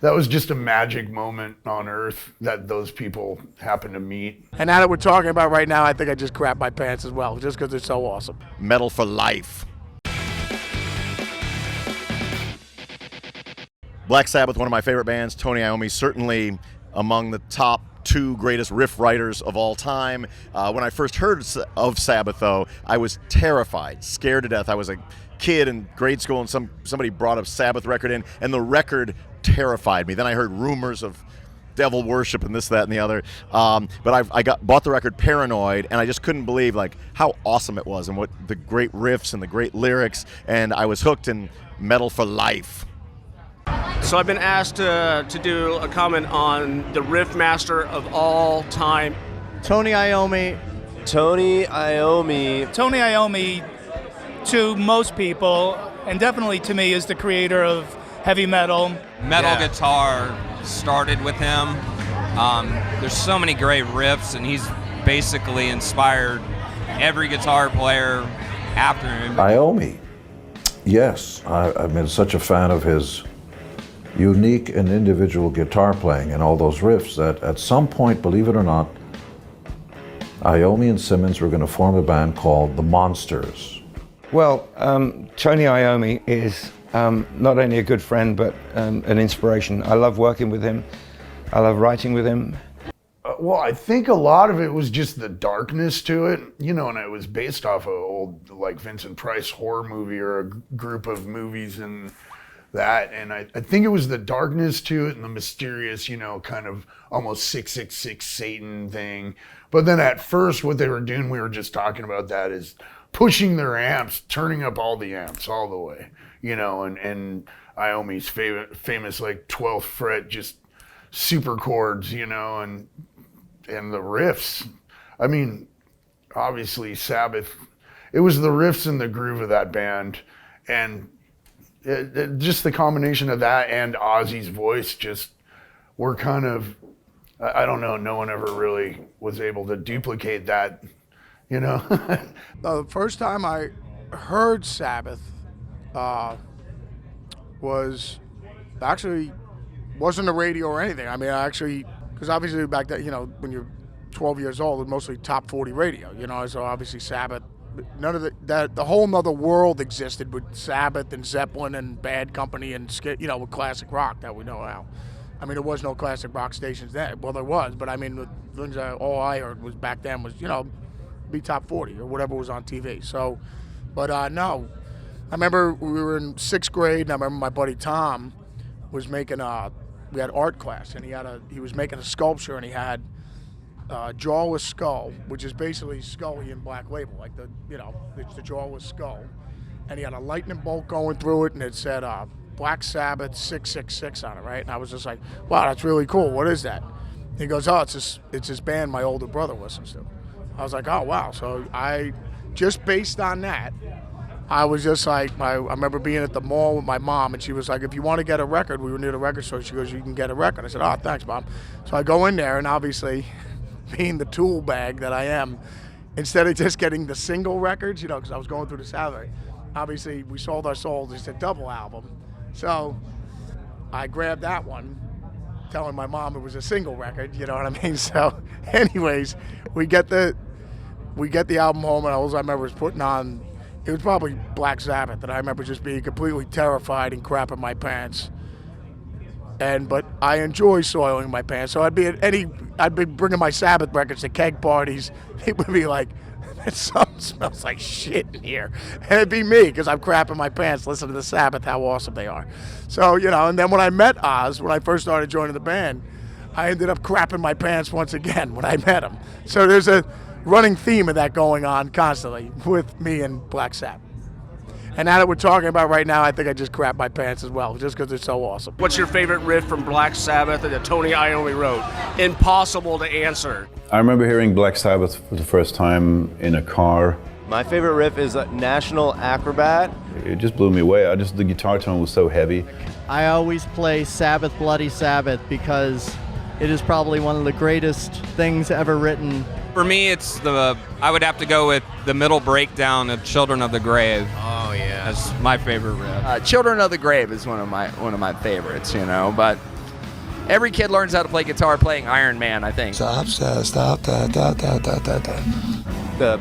That was just a magic moment on Earth that those people happened to meet. And now that we're talking about right now, I think I just crap my pants as well, just because it's so awesome. Metal for life. Black Sabbath, one of my favorite bands. Tony Iommi, certainly among the top 2 greatest riff writers of all time. When I first heard of Sabbath, though, I was terrified, scared to death. I was a kid in grade school, and somebody brought a Sabbath record in, and the record terrified me. Then I heard rumors of devil worship and this, that, and the other. But I bought the record Paranoid, and I just couldn't believe how awesome it was and what the great riffs and the great lyrics, and I was hooked in Metal for life. So I've been asked to do a comment on the riff master of all time. Tony Iommi. Tony Iommi. Tony Iommi, to most people, and definitely to me, is the creator of heavy metal. Guitar started with him. There's so many great riffs, and he's basically inspired every guitar player after him. Iommi, yes. I've been such a fan of his unique and individual guitar playing and all those riffs that at some point, believe it or not, Iommi and Simmons were going to form a band called The Monsters. Well, Tony Iommi is not only a good friend, but an inspiration. I love working with him. I love writing with him. Well, I think a lot of it was just the darkness to it, and it was based off an old, Vincent Price horror movie or a group of movies and that. And I think it was the darkness to it and the mysterious, kind of almost 666 Satan thing. But then at first, what they were doing, we were just talking about that, is pushing their amps, turning up all the amps all the way, and Iommi's famous 12th fret, just super chords, and the riffs. I mean, obviously Sabbath, it was the riffs and the groove of that band, and just the combination of that and Ozzy's voice just were kind of, I don't know, no one ever really was able to duplicate that, The first time I heard Sabbath wasn't the radio or anything. I mean, because obviously back then, when you're 12 years old, it's mostly top 40 radio, so obviously Sabbath, none of the whole nother world existed with Sabbath and Zeppelin and Bad Company and, with classic rock that we know now. I mean, there was no classic rock stations then. Well, there was, but I mean, the things all I heard was back then was, be top 40 or whatever was on TV. So, but no. I remember we were in 6th grade, and I remember my buddy Tom was making we had art class, and he was making a sculpture, and he had jawless skull, which is basically Scully in Black Label, it's the jawless skull. And he had a lightning bolt going through it, and it said Black Sabbath 666 on it, right? And I was just like, wow, that's really cool. What is that? He goes, oh, it's this band my older brother listens to. I was like, oh, wow. So I, just based on that, I was just like, I remember being at the mall with my mom, and she was like, if you want to get a record, we were near the record store. She goes, you can get a record. I said, oh, thanks, Mom. So I go in there, and obviously, being the tool bag that I am, instead of just getting the single records, because I was going through the salary, obviously, we sold our souls. It's a double album. So I grabbed that one, telling my mom it was a single record, you know what I mean? So anyways, we get the album home, and all I remember was putting on, it was probably Black Sabbath, and I remember just being completely terrified and crapping my pants. But I enjoy soiling my pants, so I'd be bringing my Sabbath records to keg parties. It would be like, something smells like shit in here. And it'd be me, because I'm crapping my pants listening to the Sabbath, how awesome they are. So, and then when I met Oz, when I first started joining the band, I ended up crapping my pants once again when I met him. So there's a running theme of that going on constantly with me and Black Sabbath. And now that we're talking about right now, I think I just crap my pants as well, just because it's so awesome. What's your favorite riff from Black Sabbath that Tony Iommi wrote? Impossible to answer. I remember hearing Black Sabbath for the first time in a car. My favorite riff is National Acrobat. It just blew me away. The guitar tone was so heavy. I always play Sabbath Bloody Sabbath because it is probably one of the greatest things ever written. For me, I would have to go with the middle breakdown of Children of the Grave. Oh yeah, that's my favorite riff. Children of the Grave is one of my favorites, but every kid learns how to play guitar playing Iron Man, I think. Stop, da, da, da, da, da, da. The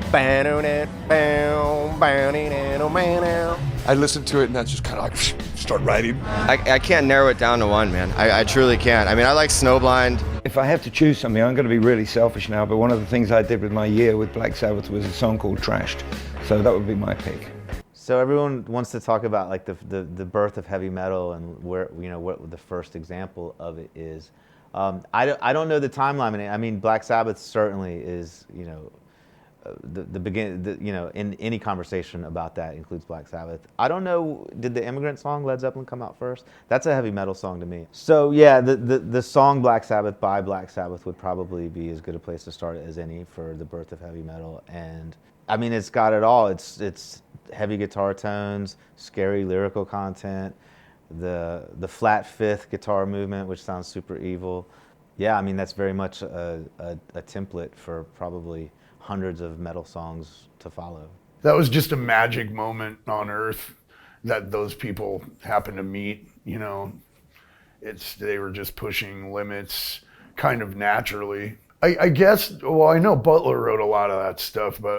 I listened to it and I just kind of like start writing. I can't narrow it down to one, man. I truly can't. I mean, I like Snowblind. If I have to choose something, I'm going to be really selfish now, but one of the things I did with my year with Black Sabbath was a song called Trashed. So that would be my pick. So everyone wants to talk about like the birth of heavy metal and where, you know, what the first example of it is. I don't know the timeline. I mean, Black Sabbath certainly is, you know, the begin, you know, in any conversation about that includes Black Sabbath. I don't know, did the Immigrant song Led Zeppelin come out first? That's a heavy metal song to me. So yeah, the song Black Sabbath by Black Sabbath would probably be as good a place to start as any for the birth of heavy metal. And I mean, it's got it all. It's heavy guitar tones, scary lyrical content, the flat fifth guitar movement, which sounds super evil. Yeah, I mean, that's very much a template for probably hundreds of metal songs to follow. That was just a magic moment on Earth that those people happened to meet, you know. They were just pushing limits kind of naturally. I guess, well, I know Butler wrote a lot of that stuff, but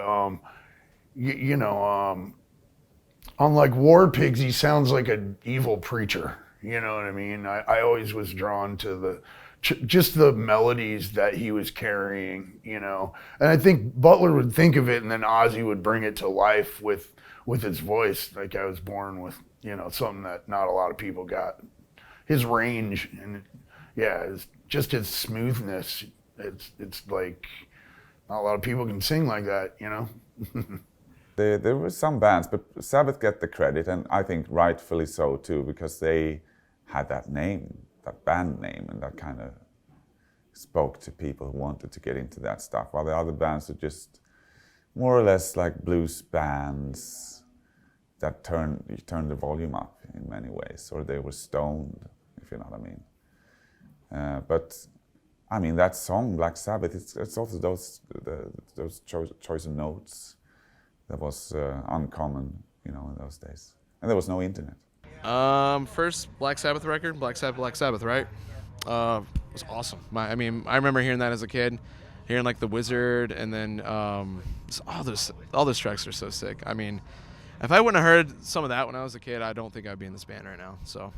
you know, on like War Pigs, he sounds like an evil preacher, you know what I mean? I always was drawn to just the melodies that he was carrying, you know. And I think Butler would think of it and then Ozzy would bring it to life with his voice. Like I was born with, you know, something that not a lot of people got. His range and yeah, it's just his smoothness. It's like not a lot of people can sing like that, you know. There were some bands, but Sabbath get the credit, and I think rightfully so too, because they had that name, that band name, and that kind of spoke to people who wanted to get into that stuff, while the other bands are just more or less like blues bands that turn the volume up in many ways, or they were stoned, if you know what I mean. But I mean, that song, Black Sabbath, it's also those choice of notes that was uncommon, you know, in those days. And there was no internet. First Black Sabbath record, Black Sabbath, right? It was awesome. I mean, I remember hearing that as a kid, hearing like The Wizard, and then all those tracks are so sick. I mean, if I wouldn't have heard some of that when I was a kid, I don't think I'd be in this band right now. So,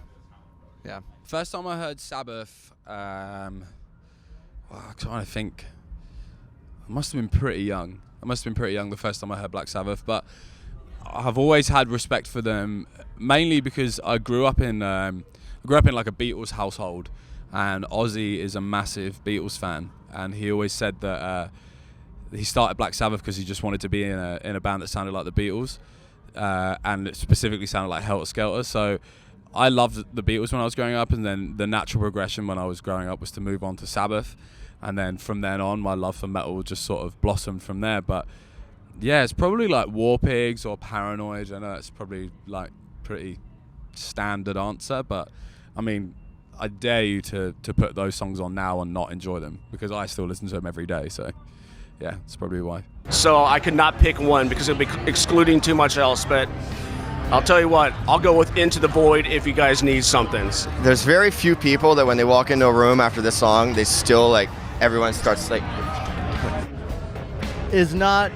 yeah. First time I heard Sabbath, I'm trying to think. I must have been pretty young. The first time I heard Black Sabbath, but I've always had respect for them, mainly because I grew up in like a Beatles household, and Ozzy is a massive Beatles fan, and he always said that he started Black Sabbath because he just wanted to be in a band that sounded like the Beatles, and it specifically sounded like Helter Skelter. So I loved the Beatles when I was growing up, and then the natural progression when I was growing up was to move on to Sabbath. And then from then on, my love for metal just sort of blossomed from there. But yeah, it's probably like War Pigs or Paranoid. I know it's probably like pretty standard answer, but I mean, I dare you to put those songs on now and not enjoy them, because I still listen to them every day. So yeah, that's probably why. So I could not pick one because it would be excluding too much else, but I'll tell you what, I'll go with Into the Void if you guys need something. There's very few people that when they walk into a room after this song, they still like, everyone starts like... Is not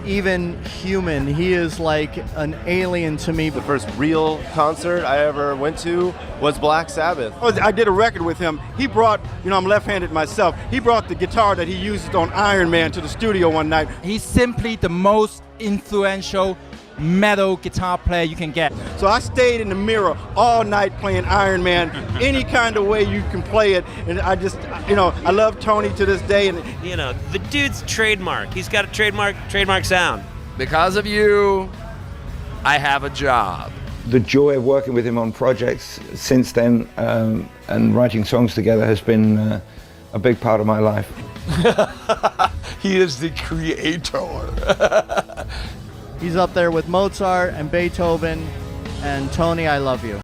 even human. He is like an alien to me. The first real concert I ever went to was Black Sabbath. I did a record with him. He brought, you know, I'm left-handed myself. He brought the guitar that he used on Iron Man to the studio one night. He's simply the most influential metal guitar player you can get. So I stayed in the mirror all night playing Iron Man, any kind of way you can play it. And I just, you know, I love Tony to this day. And you know, the dude's trademark. He's got a trademark sound. Because of you, I have a job. The joy of working with him on projects since then and writing songs together has been a big part of my life. He is the creator. He's up there with Mozart and Beethoven, and Tony, I love you.